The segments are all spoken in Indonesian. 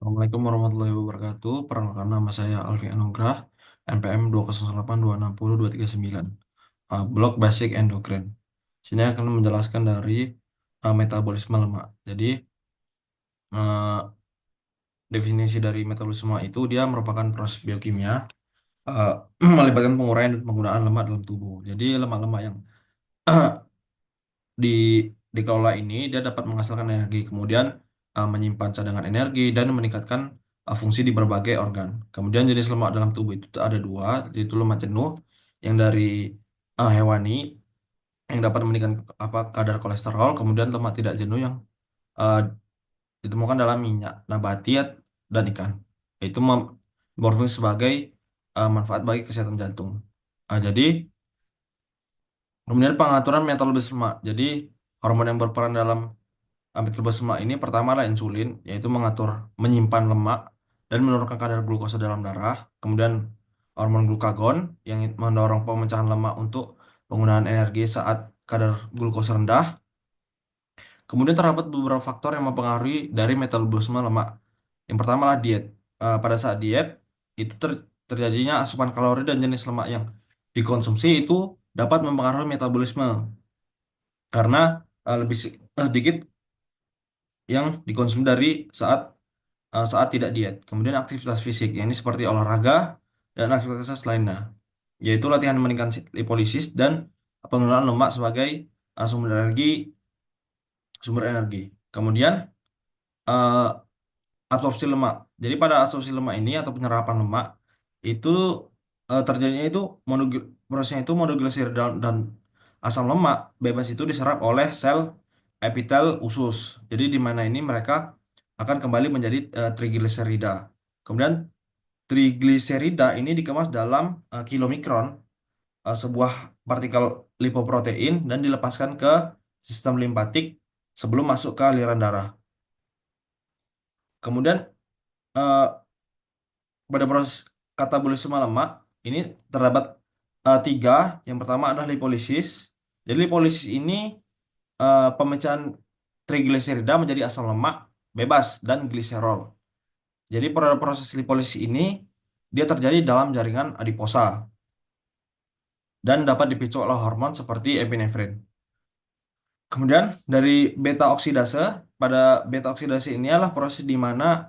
Assalamualaikum warahmatullahi wabarakatuh. Perkenalkan nama saya Alfi Anugrah, NPM 208260239, Blok Basic Endocrine. Sini akan menjelaskan dari metabolisme lemak. Jadi, eh, definisi dari metabolisme itu dia merupakan proses biokimia eh, melibatkan penguraian dan penggunaan lemak dalam tubuh. Jadi, lemak-lemak yang di dikelola ini dia dapat menghasilkan energi, kemudian menyimpan cadangan energi dan meningkatkan fungsi di berbagai organ. Kemudian jenis lemak dalam tubuh itu ada dua, yaitu lemak jenuh yang dari hewani yang dapat meningkatkan kadar kolesterol, kemudian lemak tidak jenuh yang eh, ditemukan dalam minyak nabati dan ikan. Itu berfungsi sebagai manfaat bagi kesehatan jantung. Jadi kemudian pengaturan metabolisme lemak. Jadi hormon yang berperan dalam metabolisme ini pertama adalah insulin, yaitu menyimpan lemak dan menurunkan kadar glukosa dalam darah. Kemudian hormon glukagon yang mendorong pemecahan lemak untuk penggunaan energi saat kadar glukosa rendah. Kemudian terdapat beberapa faktor yang mempengaruhi dari metabolisme lemak. Yang pertama adalah diet. Pada saat diet itu terjadinya asupan kalori dan jenis lemak yang dikonsumsi itu dapat mempengaruhi metabolisme karena lebih sedikit yang dikonsumsi dari saat saat tidak diet. Kemudian aktivitas fisik, yakni seperti olahraga dan aktivitas lainnya, yaitu latihan meningkatkan lipolisis dan penggunaan lemak sebagai uh, sumber energi, sumber energi. Kemudian uh, absorpsi lemak. Jadi pada absorpsi lemak ini atau penyerapan lemak itu terjadinya itu prosesnya itu monoglisirida dan asam lemak bebas itu diserap oleh sel epitel usus. Jadi di mana ini mereka akan kembali menjadi trigliserida. Kemudian trigliserida ini dikemas dalam kilomikron, sebuah partikel lipoprotein dan dilepaskan ke sistem limpatik sebelum masuk ke aliran darah. Kemudian eh, pada proses katabolisme lemak ini terdapat tiga. Yang pertama adalah lipolisis. Jadi lipolisis ini pemecahan trigliserida menjadi asam lemak bebas dan gliserol. Jadi pada proses lipolisis ini dia terjadi dalam jaringan adiposa dan dapat dipicu oleh hormon seperti epinefrin. Kemudian dari beta oksidase, pada beta oksidase ini adalah proses di mana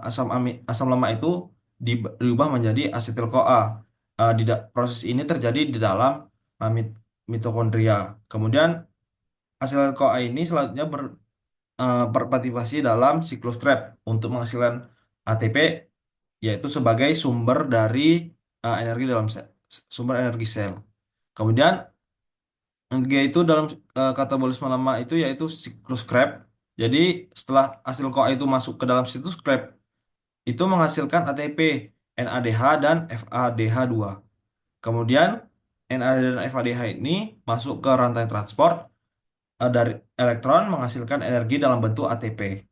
asam lemak itu diubah menjadi asetil CoA. Proses ini terjadi di dalam mitokondria. Kemudian asetil CoA ini selanjutnya berpartisipasi dalam siklus Krebs untuk menghasilkan ATP, yaitu sebagai sumber dari energi dalam sumber energi sel. Kemudian G itu dalam katabolisme lemak itu yaitu siklus Krebs. Jadi setelah hasil CoA itu masuk ke dalam siklus Krebs, itu menghasilkan ATP, NADH dan FADH2. Kemudian NADH dan FADH ini masuk ke rantai transport dari elektron menghasilkan energi dalam bentuk ATP.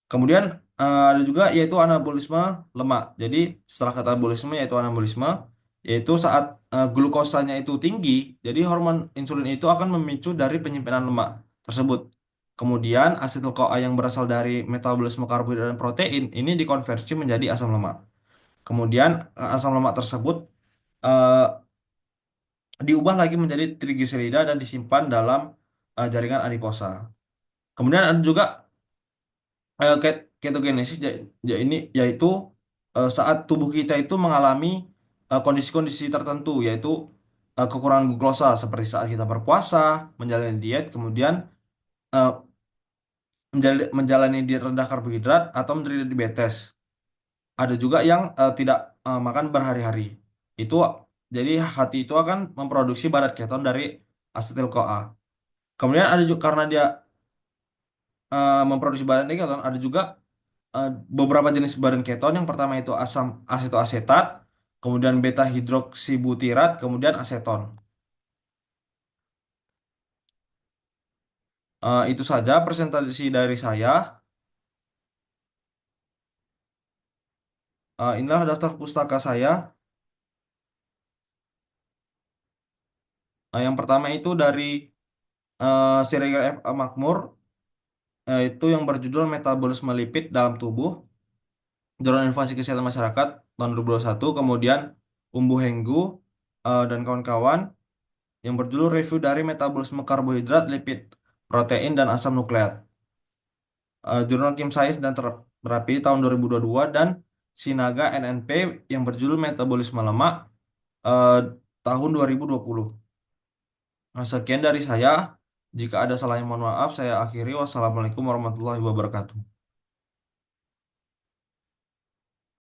Kemudian ada juga yaitu anabolisme lemak. Jadi setelah katabolisme yaitu anabolisme, yaitu saat glukosanya itu tinggi, jadi hormon insulin itu akan memicu dari penyimpanan lemak tersebut. Kemudian asetil CoA yang berasal dari metabolisme karbohidrat dan protein ini dikonversi menjadi asam lemak. Kemudian asam lemak tersebut eh, diubah lagi menjadi trigliserida dan disimpan dalam jaringan adiposa. Kemudian ada juga ketogenesis ini yaitu saat tubuh kita itu mengalami kondisi-kondisi tertentu, yaitu kekurangan glukosa seperti saat kita berpuasa, menjalani diet, kemudian eh, menjalani diet rendah karbohidrat atau menderita diabetes. Ada juga yang tidak makan berhari-hari. Itu jadi hati itu akan memproduksi barat keton dari asetil CoA. Kemudian ada juga karena dia memproduksi badan keton, ada juga eh, beberapa jenis badan keton. Yang pertama itu asam asetoasetat, kemudian beta hidroksibutirat, kemudian aseton. Itu saja presentasi dari saya. Inilah daftar pustaka saya. Yang pertama itu dari Siregar F. A. Makmur, itu yang berjudul Metabolisme Lipid dalam Tubuh. Jurnal Inovasi Kesehatan Masyarakat tahun 2021, kemudian Umbu Henggu dan kawan-kawan yang berjudul Review dari Metabolisme Karbohidrat, Lipid, Protein, dan Asam Nukleat. Jurnal Kim Science dan Terapi tahun 2022 dan Sinaga NNP yang berjudul Metabolisme Lemak eh, tahun 2020. Nah, sekian dari saya. Jika ada salahnya mohon maaf. Saya akhiri. Wassalamualaikum warahmatullahi wabarakatuh.